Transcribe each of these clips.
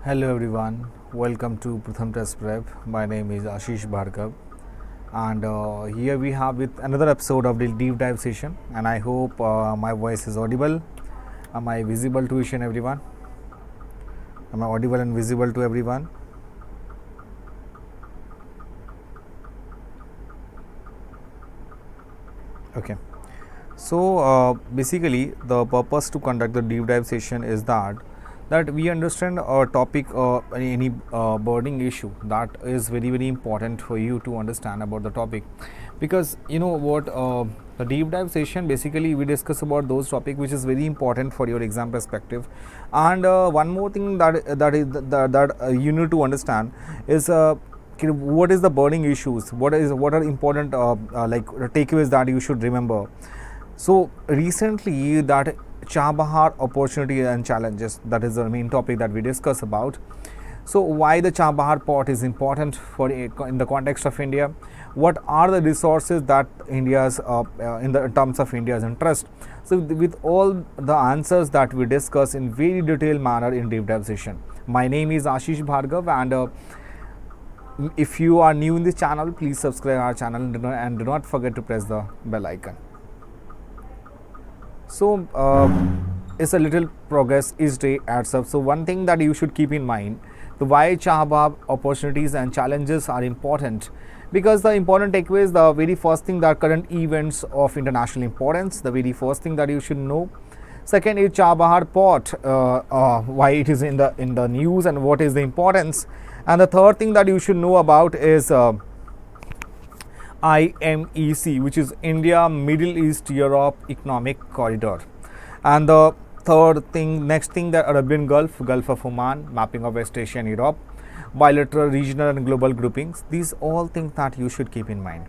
Hello everyone, welcome to Pratham Test Prep. My name is Ashish Bhargav, and here we have with another episode of the deep dive session. And I hope my voice is audible. Am I visible to each and everyone? Am I audible and visible to everyone? Okay. So basically, the purpose to conduct the deep dive session is that we understand a topic any burning issue that is very important for you to understand about the topic, because you know what, the deep dive session basically we discuss about those topic which is very important for your exam perspective. And one more thing that you need to understand is what is the burning issues, what are important like takeaways that you should remember. So recently, that Chabahar opportunity and challenges, that is the main topic that we discuss about. So why the Chabahar port is important for in the context of India? What are the resources that India's in terms of India's interest? So with all the answers that we discuss in very detailed manner in deep dive session. My name is Ashish Bhargav, and if you are new in this channel, please subscribe our channel and do not forget to press the bell icon. So it's a little progress each day adds up. So one thing that you should keep in mind, the why Chabahar opportunities and challenges are important, because the important takeaways, the very first thing, that current events of international importance, the very first thing that you should know. Second is Chabahar port, why it is in the news and what is the importance. And the third thing that you should know about is IMEC, which is India Middle East Europe Economic Corridor. And the next thing, that Arabian Gulf, Gulf of Oman, mapping of West Asia and Europe, bilateral, regional and global groupings. These all things that you should keep in mind.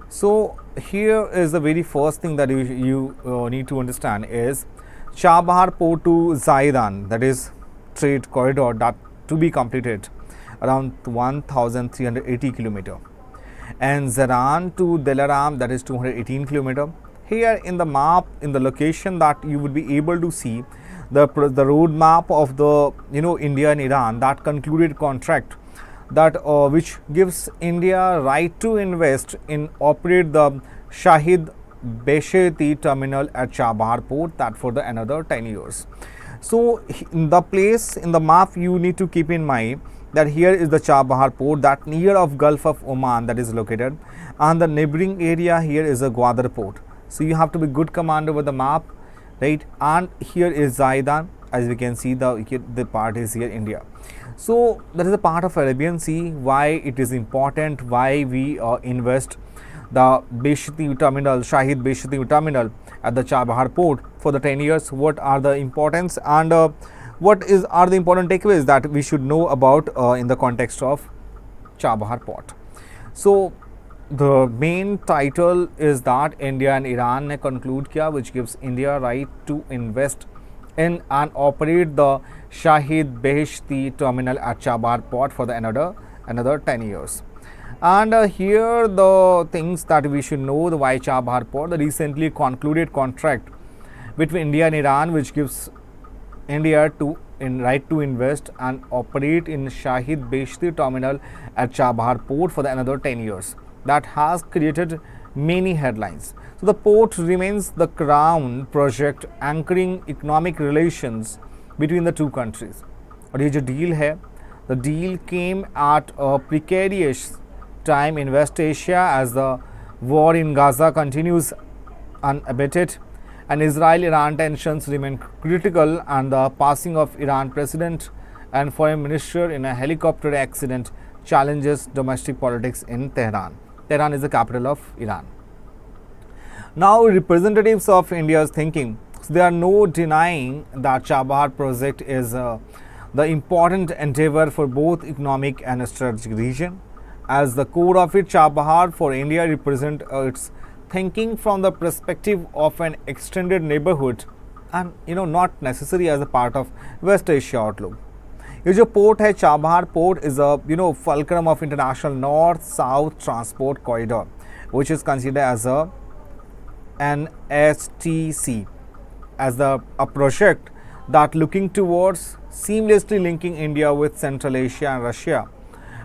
So here is the very first thing that you need to understand is Chabahar port to Zaidan, that is trade corridor that to be completed around 1380 kilometer. And Zaran to Delaram, that is 218 kilometer. Here in the map, in the location, that you would be able to see the road map of the India and Iran, that concluded contract, that which gives India right to invest in operate the Shahid Beheshti terminal at Chabahar port, that for the another 10 years. So the place in the map you need to keep in mind that here is the Chabahar port, that near of Gulf of Oman that is located, and the neighboring area here is a Gwadar port. So you have to be good commander with the map, right? And here is Zaidan, as we can see the part is here India. So that is a part of Arabian Sea. Why it is important? Why we invest the Beheshti terminal, Shahid Beheshti terminal at the Chabahar port for the 10 years? What are the importance, and what are the important takeaways that we should know about in the context of Chabahar port? So the main title is that India and Iran ne conclude kiya, which gives India right to invest in and operate the Shahid Beheshti terminal at Chabahar port for the another 10 years. And here the things that we should know, the why Chabahar port, the recently concluded contract between India and Iran, which gives India right to invest and operate in Shahid Beheshti terminal at Chabahar port for the another 10 years. That has created many headlines. So the port remains the crown project anchoring economic relations between the two countries. और ये जो deal है, the deal came at a precarious time in West Asia as the war in Gaza continues unabated, and Israel-Iran tensions remain critical, and the passing of Iran president and foreign minister in a helicopter accident challenges domestic politics in Tehran. Tehran is the capital of Iran. Now representatives of India's thinking, so there are no denying that Chabahar project is the important endeavor for both economic and strategic region. As the core of it, Chabahar for India represent its thinking from the perspective of an extended neighborhood, and not necessary as a part of West Asia outlook. ये जो port है Chabahar port is a fulcrum of international north-south transport corridor, which is considered as a NSTC, as a project that looking towards seamlessly linking India with Central Asia and Russia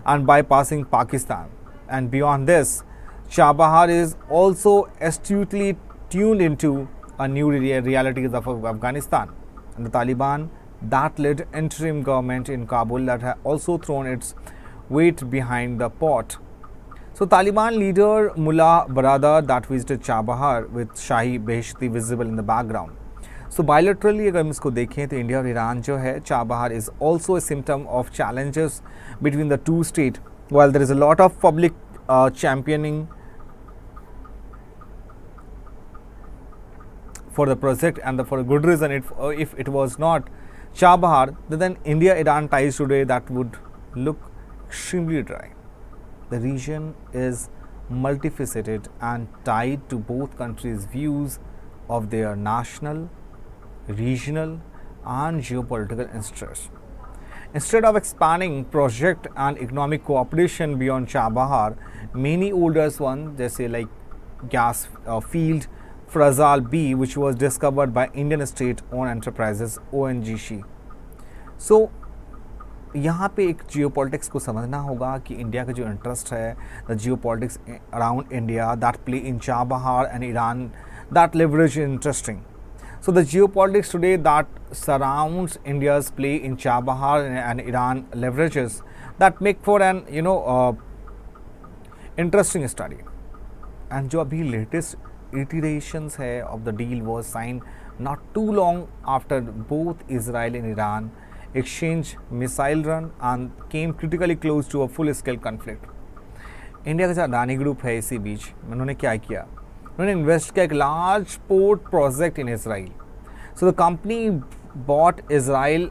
and bypassing Pakistan. And beyond this, Chabahar is also astutely tuned into a new realities of Afghanistan and the Taliban that led interim government in Kabul that have also thrown its weight behind the pot. So Taliban leader Mullah Baradar that visited Chabahar with Shahi Beheshti visible in the background. So bilaterally अगर हम इसको देखें तो India और Iran जो है Chabahar is also a symptom of challenges between the two states. While there is a lot of public championing for the project and for a good reason, if it was not Chabahar, then India-Iran ties today that would look extremely dry. The region is multifaceted and tied to both countries' views of their national, regional and geopolitical interests. Instead of expanding project and economic cooperation beyond Chabahar, many older ones, जैसे like gas field Frazal B, which was discovered by Indian state-owned enterprises ONGC. So यहाँ पे एक geopolitics को समझना होगा कि India का जो इंटरेस्ट है the geopolitics around India that play in Chabahar and Iran that leverage interesting. So the geopolitics today that surrounds India's play in Chabahar and Iran leverages that make for an interesting study. And जो अभी latest iterations है of the deal was signed not too long after both Israel and Iran exchanged missile run and came critically close to a full scale conflict. India का जो Adani group है इसी बीच उन्होंने क्या किया, उन्होंने इन्वेस्ट किया एक large port project in Israel. So the company bought Israel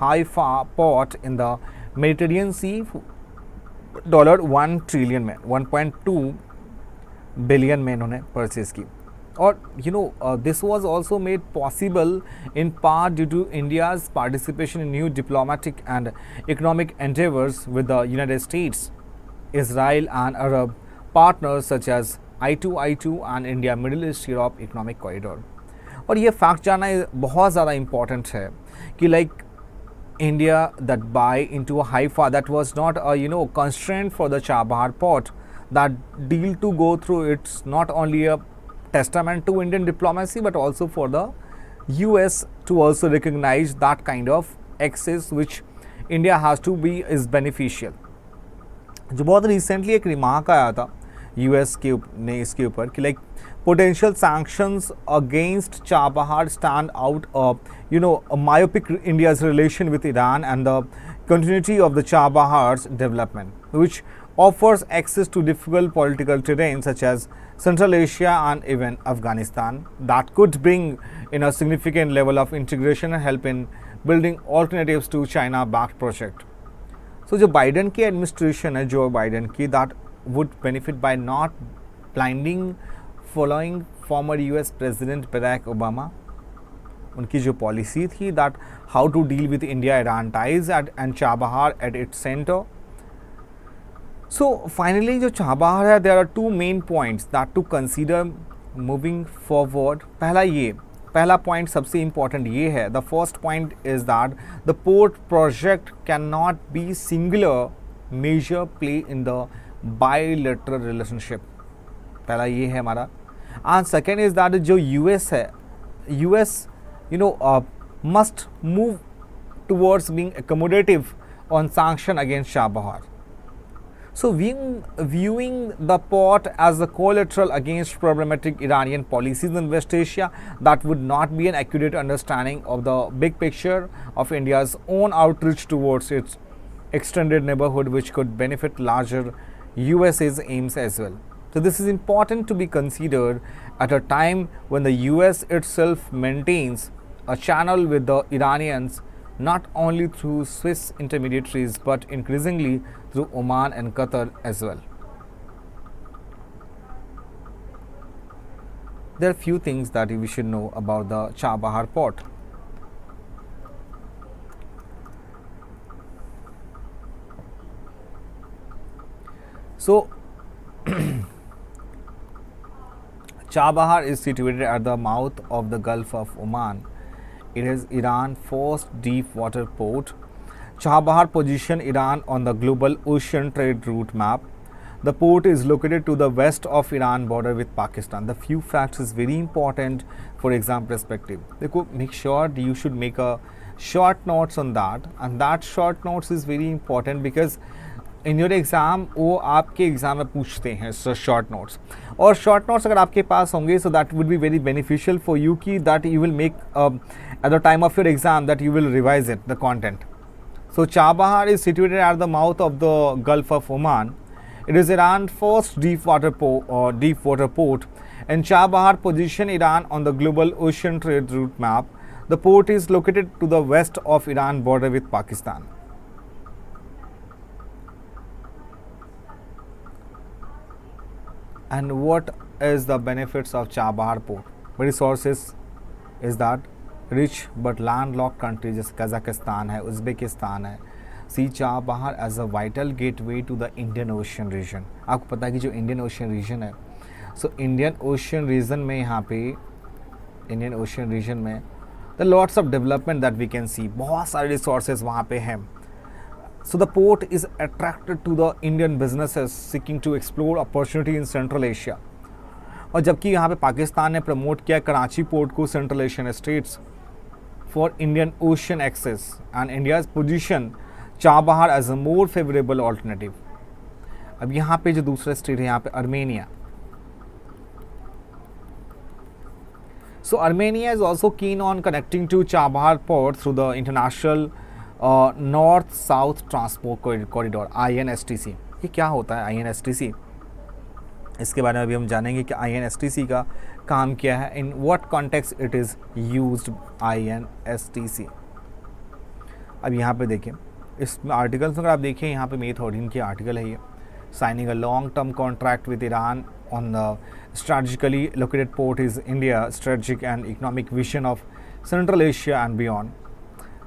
Haifa port in the Mediterranean sea $1 trillion में 1.2 बिलियन में इन्होंने परचेज की. और this was also made possible in part due to India's participation in new diplomatic and economic endeavors with the United States, Israel and Arab partners such as I2 and India Middle East Europe Economic Corridor. और ये fact जानना बहुत ज़्यादा important है कि like India that buy into a Haifa that was not a constraint for the Chabahar port. That deal to go through, it's not only a testament to Indian diplomacy but also for the US to also recognize that kind of access which India has to be is beneficial. जो बहुत recently एक remark आया था US ने इसके ऊपर कि like potential sanctions against Chabahar stand out a myopic India's relation with Iran and the continuity of the Chabahar's development, which offers access to difficult political terrain such as Central Asia and even Afghanistan that could bring in a significant level of integration and help in building alternatives to China-backed project. So जो Biden की administration है जो Biden की that would benefit by not blinding following former US President Barack Obama. उनकी जो policy थी that how to deal with India-Iran ties and Chabahar at its center. So finally जो Chabahar है there are two main points that to consider moving forward. पहला point सबसे important ये है, the first point is that the port project can not be singular major play in the bilateral relationship. पहला ये है हमारा. And second is that जो US है, US must move towards being accommodative on sanction against Chabahar. So viewing the port as a collateral against problematic Iranian policies in West Asia, that would not be an accurate understanding of the big picture of India's own outreach towards its extended neighborhood, which could benefit larger USA's aims as well. So this is important to be considered at a time when the US itself maintains a channel with the Iranians not only through Swiss intermediaries but increasingly through Oman and Qatar as well. There are few things that we should know about the Chabahar port. So Chabahar is situated at the mouth of the Gulf of Oman It is Iran's first deep water port. Chabahar position Iran on the global ocean trade route map. The port is located to the west of Iran border with Pakistan. The few facts is very important for exam perspective. देखो, make sure you should make a short notes on that, and that short notes is very important because in your exam वो आपके exam में पूछते हैं short notes, और short notes अगर आपके पास होंगे so that would be very beneficial for you कि that you will make at the time of your exam that you will revise it the content. So Chabahar is situated at the mouth of the Gulf of Oman. It is Iran's first deep water port, and Chabahar position Iran on the global ocean trade route map. The port is located to the west of Iran border with Pakistan. And what is the benefits of Chabahar port? Resources is that rich but landlocked countries जैसे Kazakhstan है, Uzbekistan है. See Chabahar as a vital gateway to the Indian Ocean region. आपको पता है कि जो Indian Ocean reason है, so Indian Ocean region में यहाँ पे इंडियन ओशन रीजन में the lots of development that we can see, बहुत सारे रिसोर्सेज वहाँ पे हैं. So the port is attracted to the Indian businesses seeking to explore opportunity in Central Asia. और जबकि यहाँ पे पाकिस्तान ने प्रमोट किया कराची पोर्ट को Central Asian states for Indian Ocean access, and India's position Chabahar as a more favourable alternative. अब यहाँ पे जो दूसरा स्टेट है यहाँ पे Armenia. So Armenia is also keen on connecting to Chabahar port through the International North South Transport Corridor INSTC. ये क्या होता है INSTC? इसके बारे में अभी हम जानेंगे कि INSTC का काम क्या है, in what context it is used INSTC. अब यहाँ पे देखें इस आर्टिकल्स अगर आप देखें, यहाँ पे May 13 की आर्टिकल है ये. Signing a long term contract with Iran on the strategically located port is India strategic and economic vision of central Asia and beyond.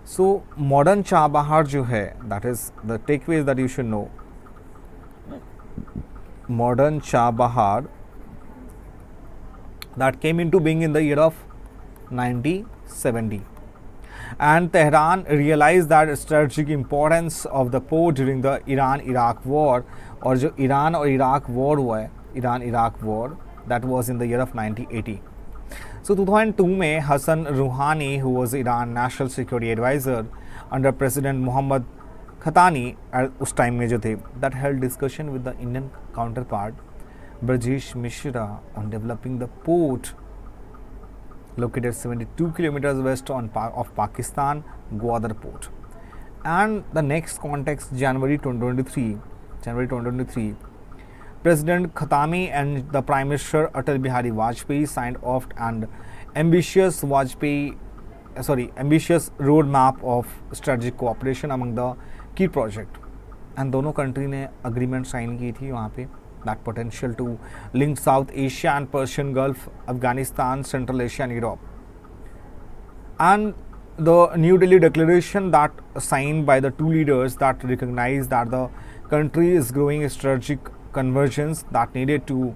So modern Chabahar जो है, that is the takeaways that you should no. Modern Chabahar that came into being in the year of 1970. And Tehran realized that strategic importance of the port during the Iran-Iraq war, और जो Iran और Iraq war हुआ है, Iran-Iraq war, that was in the year of 1980. So 2002 में हसन रूहानी, who was Iran National Security Advisor under President Mohammad खतानी उस time में जो थे, that held discussion with the Indian counterpart Brajesh Mishra on developing the port located 72 kilometers west of Pakistan, Gwadar port. And the next context, January 2023, President Khatami and the Prime Minister Atal Bihari Vajpayee signed off an ambitious roadmap of strategic cooperation among the key project. And दोनों country ने agreement sign की थी वहाँ पे, that potential to link South Asia and Persian Gulf, Afghanistan, Central Asia and Europe. And the New Delhi declaration that signed by the two leaders that recognized that the country is growing strategic convergence that needed to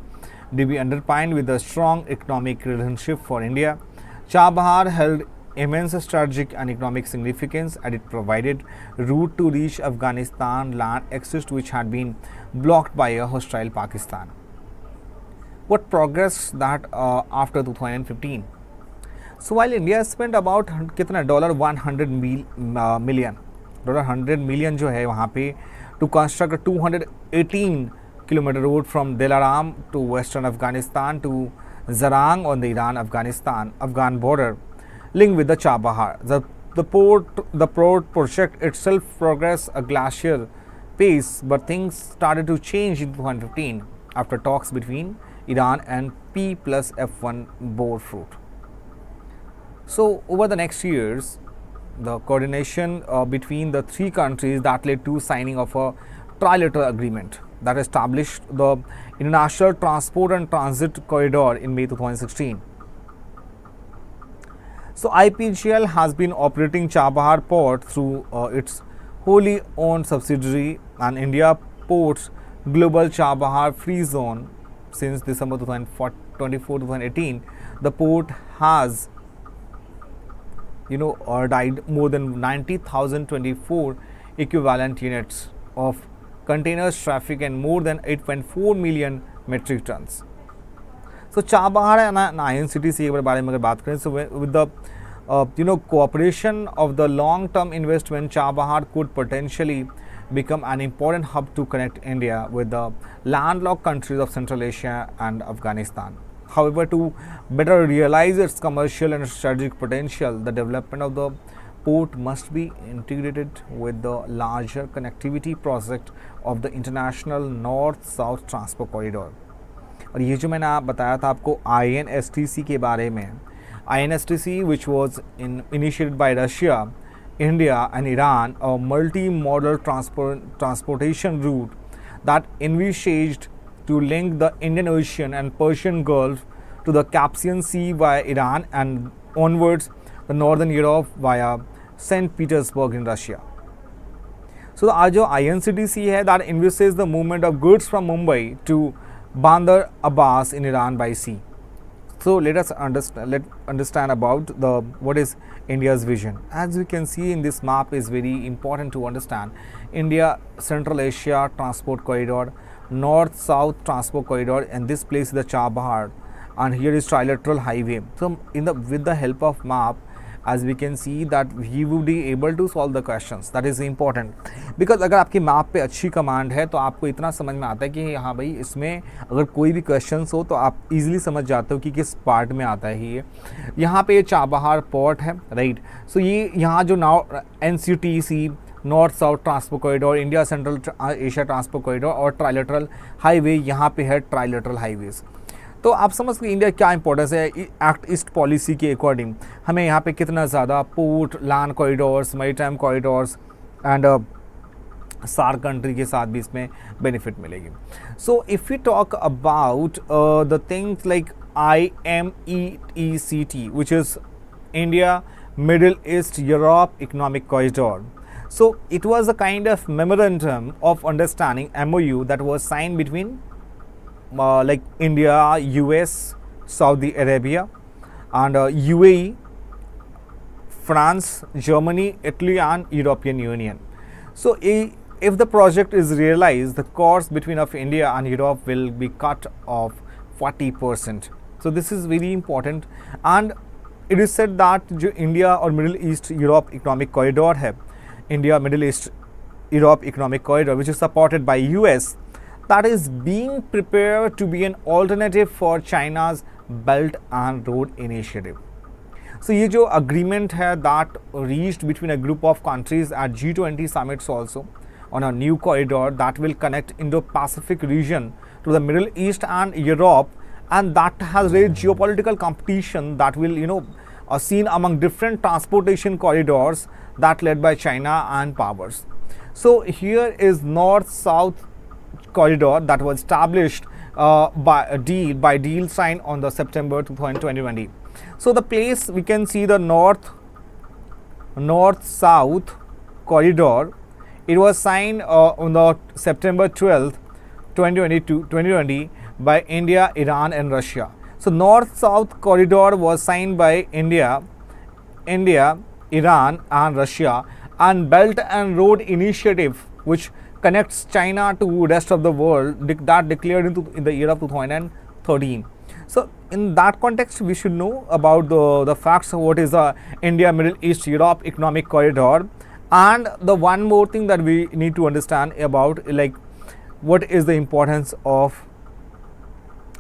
be underpinned with a strong economic relationship for India. Chabahar held immense strategic and economic significance, and it provided route to reach Afghanistan land access which had been blocked by a hostile Pakistan. What progress that after 2015? So while India spent about कितना $100 million जो है वहाँ पे to construct a 218 kilometer road from Dilaram to western Afghanistan to Zarang on the Afghan border, linked with the Chabahar. The port project itself progressed a glacial pace, but things started to change in 2015 after talks between Iran and P+F1 bore fruit. So over the next years, the coordination between the three countries that led to signing of a trilateral agreement that established the International Transport and Transit Corridor in May 2016. So IPGL has been operating Chabahar port through its wholly owned subsidiary and India Ports Global Chabahar Free Zone since December 2024-2018. The port has died more than 90,024 equivalent units of containers traffic and more than 8.4 million metric tons. So Chabahar and INCTC के बारे में अगर बात करें, so with the cooperation of the long-term investment, Chabahar could potentially become an important hub to connect India with the landlocked countries of Central Asia and Afghanistan. However, to better realize its commercial and strategic potential, the development of the port must be integrated with the larger connectivity project of the international north-south transport corridor. और ये जो मैंने आप बताया था आपको INSTC के बारे में, INSTC which was initiated by Russia, India and Iran, a multi-modal transportation route that envisaged to link the Indian Ocean and Persian Gulf to the Caspian Sea via Iran and onwards the northern Europe via St. Petersburg in Russia. So आज जो INCTC है that envisages the movement of goods from Mumbai to Bandar Abbas in Iran by sea. So let us understand about what is India's vision. As we can see in this map is very important to understand. India Central Asia transport corridor, north south transport corridor, and this place is the Chabahar, and here is trilateral highway. So with the help of map, as we can see that we will be able to solve the questions. That is important because अगर आपकी map पे अच्छी command है तो आपको इतना समझ में आता है कि हाँ भाई इसमें अगर कोई भी क्वेश्चंस हो तो आप इजीली समझ जाते हो कि किस पार्ट में आता है ये। यहाँ पे ये चाबहार पोर्ट है, राइट। सो ये यहाँ जो now NCTC north South Transport corridor, India central Asia transport corridor और ट्राइलेटरल हाईवे, यहाँ पे है ट्राइलेटरल हाईवेज़। तो आप समझ सकते इंडिया क्या इंपॉर्टेंस है एक्ट ईस्ट पॉलिसी के अकॉर्डिंग, हमें यहाँ पे कितना ज़्यादा port, land corridors, maritime corridors and सार कंट्री के साथ भी इसमें बेनिफिट मिलेगी। So if you talk about the things like IMETCT which is India middle east Europe economic corridor. So it was a kind of memorandum of understanding MOU that was signed between like India, US, Saudi Arabia and UAE, France, Germany, Italy and European Union. So if the project is realized, the cost between of India and Europe will be cut off 40%. So this is very important, and it is said that जो India और Middle East Europe Economic Corridor है, India Middle East Europe Economic Corridor, which is supported by US, that is being prepared to be an alternative for China's Belt and Road Initiative. So ये जो agreement है that reached between a group of countries at G20 summits also on a new corridor that will connect Indo-Pacific region to the Middle East and Europe, and that has raised geopolitical competition that will seen among different transportation corridors that led by China and powers. So here is North-South corridor that was established by deal signed on the September 2020. So the place we can see the North-South corridor. It was signed on the September 12th, 2020 by India, Iran and Russia. So North-South corridor was signed by India, Iran and Russia, and Belt and Road Initiative, which connects China to rest of the world, that declared in the year of 2013. So in that context, we should know about the facts of what is the India Middle East Europe Economic Corridor, and the one more thing that we need to understand about, like, what is the importance of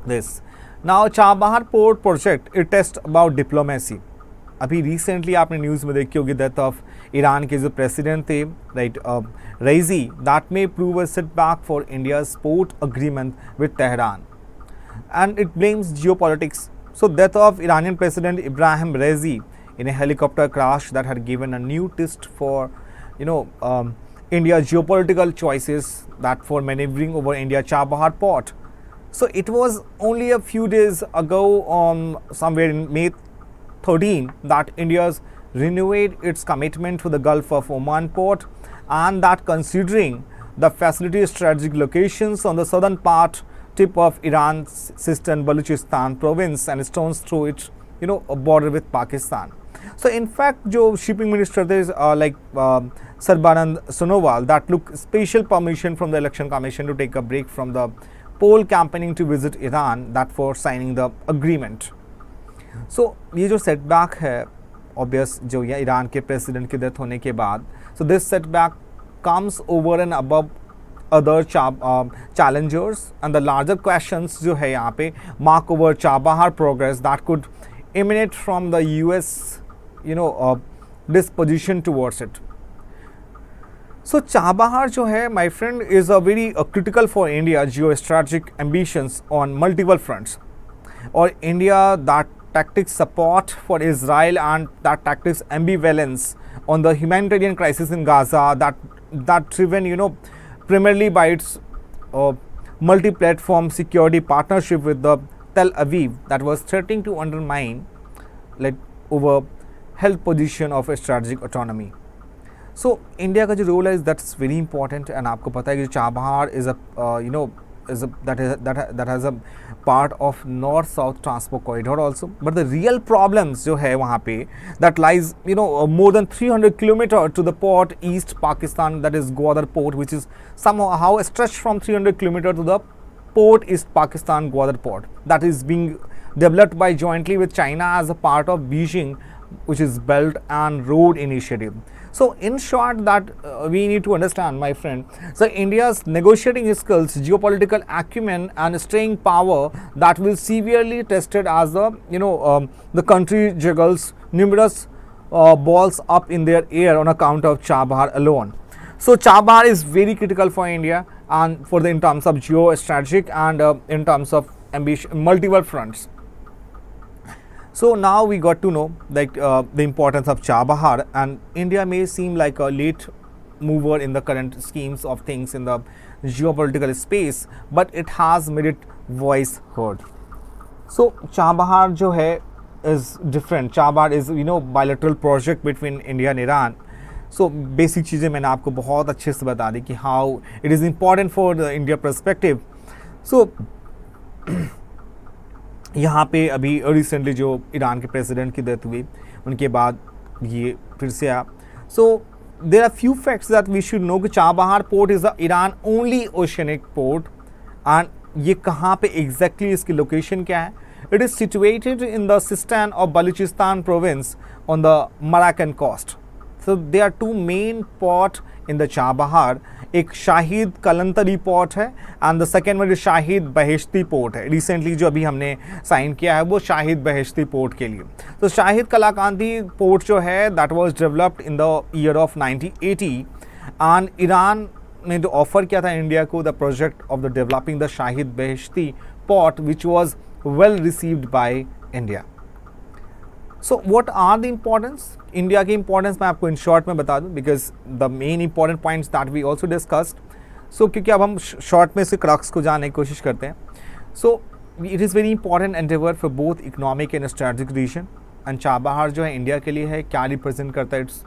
this. Now Chabahar Port project, it tests about diplomacy. अभी recently आपने news में देखी होगी death of Iran के जो president थे, right, Raisi, that may prove a setback for India's port agreement with Tehran, and it blames geopolitics. So death of Iranian President Ibrahim Raisi in a helicopter crash that had given a new twist for India's geopolitical choices that for maneuvering over India Chabahar port. So it was only a few days ago, somewhere in May 13, that India's renewed its commitment to the Gulf of Oman port, and that considering the facility's strategic locations on the southern tip of Iran's Sistan Baluchistan province and stones through its a border with Pakistan. So in fact जो shipping minister थे like Sarbanand Sonowal that took special permission from the election commission to take a break from the poll campaigning to visit Iran that for signing the agreement. So ये जो setback है obvious जो ये Iran के president की death होने के बाद, so this setback comes over and above other challengers and the larger questions जो है यहाँ पे mark over Chabahar progress that could emanate from the US disposition towards it. So Chabahar जो है my friend is a very critical for India geostrategic ambitions on multiple fronts, or India that tactics support for Israel and that tactics ambivalence on the humanitarian crisis in Gaza that driven primarily by its multi-platform security partnership with the Tel Aviv that was threatening to undermine like over held position of a strategic autonomy. So India का जो role है that's very important, and आपको पता है कि Chabahar is a that has a part of north-south transport corridor also. But the real problems जो है वहाँ पे that lies more than 300 kilometer to the port East Pakistan, that is Gwadar port, which is somehow stretched from 300 kilometer to the port East Pakistan Gwadar port that is being developed by jointly with China as a part of Beijing, which is Belt and Road Initiative. So in short that we need to understand, my friend, so India's negotiating skills, geopolitical acumen and staying power that will severely tested as the country juggles numerous balls up in their air on account of Chabahar alone. So Chabahar is very critical for India and for the in terms of geostrategic and in terms of ambition, multiple fronts. So now we got to know like the importance of Chabahar, and India may seem like a late mover in the current schemes of things in the geopolitical space, but it has made its voice heard. So Chabahar जो है is different. Chabahar is bilateral project between India and Iran. So basic चीज़ें मैंने आपको बहुत अच्छे से बता दी कि how it is important for the India perspective. So यहाँ पे अभी रिसेंटली जो ईरान के प्रेसिडेंट की डेथ हुई उनके बाद ये फिर से आया. So there are few facts that we should know कि Chabahar port is the Iran only oceanic port, and ये कहाँ पे एग्जैक्टली इसकी लोकेशन क्या है. It is situated in the Sistan और Baluchistan province on the Makran coast. So they are two main port in the Chabahar. एक Shahid Kalantari port है and the second one is Shahid Beheshti port है. Recently जो अभी हमने sign किया है वो शाहिद बहेश्ती पोर्ट के लिए. तो शाहिद कलाकांती पोर्ट जो है that was developed in the year of 1980 and Iran ने जो ऑफर किया था इंडिया को the project of the developing the Shahid Beheshti port which was well received by India. So what are the importance. India की importance मैं आपको in short में बता दूं because the main important points that we also discussed. So क्योंकि अब हम short में से क्रक्स को जानने की कोशिश करते हैं. So it is very important endeavour for both economic and strategic region. And Chabahar जो है इंडिया के लिए है, क्या रिप्रेजेंट करता है. इट्स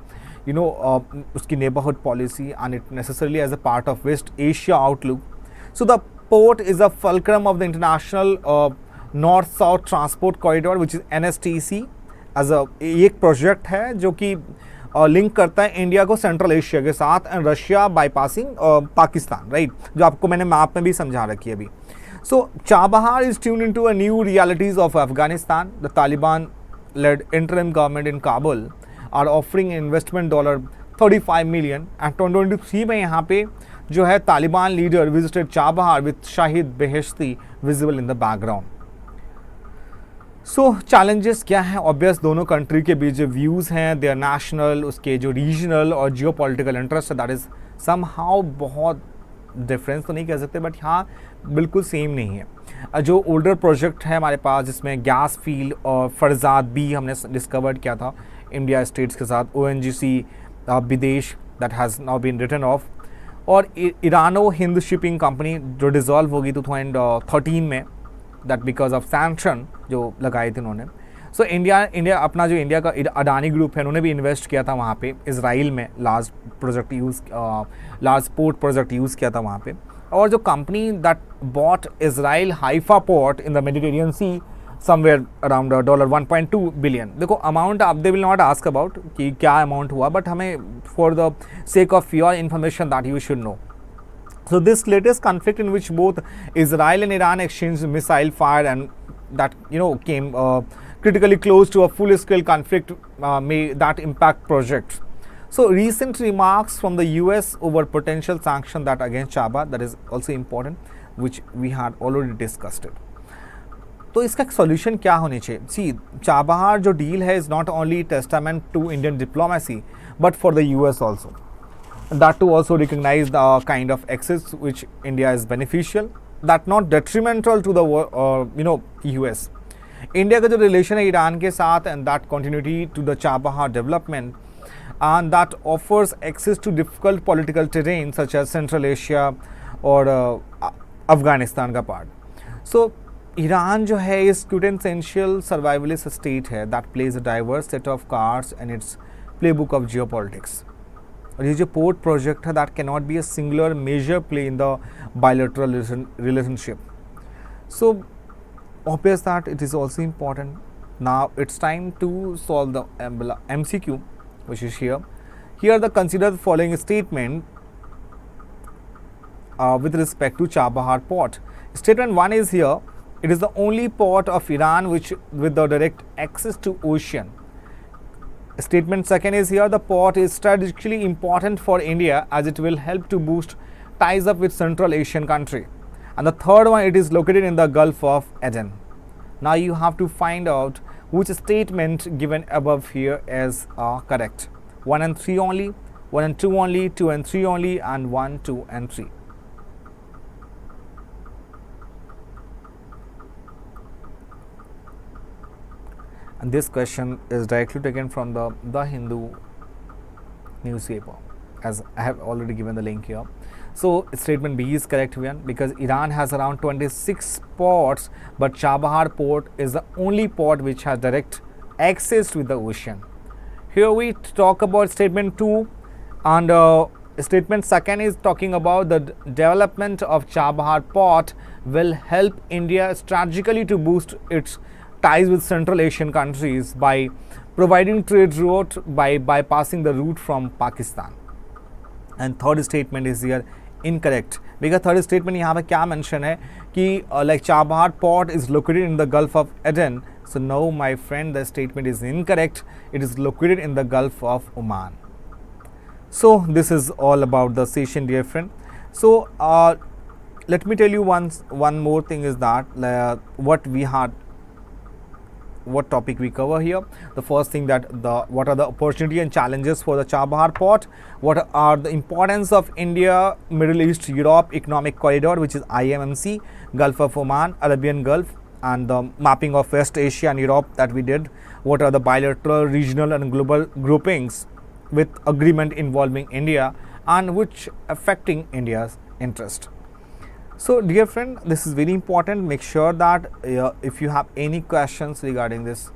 उसकी neighbourhood policy and it necessarily as a part of West Asia outlook. So the port is a fulcrum of the International North South Transport Corridor which is NSTC. एक project है जो कि link करता है India को central Asia के साथ and Russia bypassing Pakistan, right, जो आपको मैंने मैप में भी समझा रखी है अभी. So Chabahar is tune into a new realities of Afghanistan. The Taliban led interim government in Kabul are offering investment $35 million and 2023 में यहाँ पे जो है Taliban leader visited Chabahar with Shahid Beheshti visible in the background. So challenges क्या हैं. ऑब्वियस दोनों कंट्री के बीच जो व्यूज़ हैं दे आर नेशनल, उसके जो रीजनल और जियो पॉलिटिकल इंटरेस्ट है दैट इज़ सम हाउ बहुत डिफरेंस तो नहीं कह सकते बट हाँ बिल्कुल सेम नहीं है. जो ओल्डर प्रोजेक्ट है हमारे पास जिसमें गैस फील्ड और फरजाद बी हमने डिस्कवर किया था इंडिया स्टेट्स के साथ, ONGC Videsh that has now been written off, और ईरानो हिंद शिपिंग कंपनी जो डिज़ोल्व होगी 2013 में दैट बिकॉज ऑफ सैंक्शन जो लगाए थे उन्होंने. सो इंडिया अपना जो इंडिया का अडानी ग्रुप है उन्होंने भी इन्वेस्ट किया था वहाँ पे इसराइल में, लार्ज पोर्ट प्रोजेक्ट यूज़ किया था वहाँ पे. और जो company that bought Israel Haifa port in the Mediterranean sea somewhere around $1.2 billion. देखो अमाउंट आप they will not ask about कि क्या अमाउंट हुआ, बट हमें for the sake of your information that you should know. So this latest conflict in which both Israel and Iran exchanged missile fire and that came critically close to a full-scale conflict that impact projects. So recent remarks from the US over potential sanction that against Chabahar, that is also important, which we had already discussed it. तो इसका solution क्या होनी चाहिए? See Chabahar जो deal है is not only testament to Indian diplomacy but for the US also. That to also recognize the kind of access which India is beneficial, that not detrimental to the US. India का जो relation है Iran के साथ and that continuity to the Chabahar development and that offers access to difficult political terrain such as Central Asia और अफगानिस्तान का part. So Iran जो है इस quintessential survivalist state है that plays a diverse set of cards and its playbook of geopolitics. और ये जो port project है that can not be a singular major play in the bilateral relationship. So obvious that it is also important. Now it's time to solve the MCQ which is here. Here the consider the following statement with respect to Chabahar port. Statement 1 is here. It is the only port of Iran which with the direct access to ocean. Statement 2 is here. The port is strategically important for India as it will help to boost ties up with Central Asian country. And the third one, it is located in the Gulf of Aden. Now you have to find out which statement given above here is correct. 1 and 3 only, 1 and 2 only, 2 and 3 only, and 1, 2 and 3. And this question is directly taken from the Hindu newspaper, as I have already given the link here. So statement B is correct one, because Iran has around 26 ports, but Chabahar port is the only port which has direct access with the ocean. Here we talk about statement 2, and statement 2 is talking about the development of Chabahar port will help India strategically to boost its ties with Central Asian countries by providing trade route by bypassing the route from Pakistan. And third statement is here incorrect, because third statement यहाँ पे क्या mention है कि like Chabahar port is located in the Gulf of Aden. So no, my friend, the statement is incorrect. It is located in the Gulf of Oman. So this is all about the session, dear friend. So let me tell you one more thing is that what topic we cover here. The first thing that what are the opportunity and challenges for the Chabahar port, what are the importance of India, Middle East, Europe economic corridor, which is IMMC, Gulf of Oman, Arabian Gulf, and the mapping of West Asia and Europe that we did. What are the bilateral, regional and global groupings with agreement involving India and which affecting India's interest. So dear friend, this is very important. Make sure that if you have any questions regarding this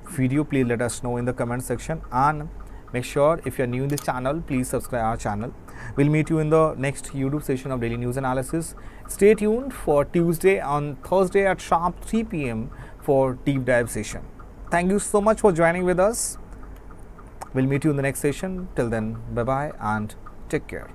video, please let us know in the comment section, and make sure if you are new in this channel, please subscribe our channel. We'll meet you in the next YouTube session of daily news analysis. Stay tuned for Tuesday and Thursday at sharp 3 p.m. for deep dive session. Thank you so much for joining with us. We'll meet you in the next session. Till then, bye bye and take care.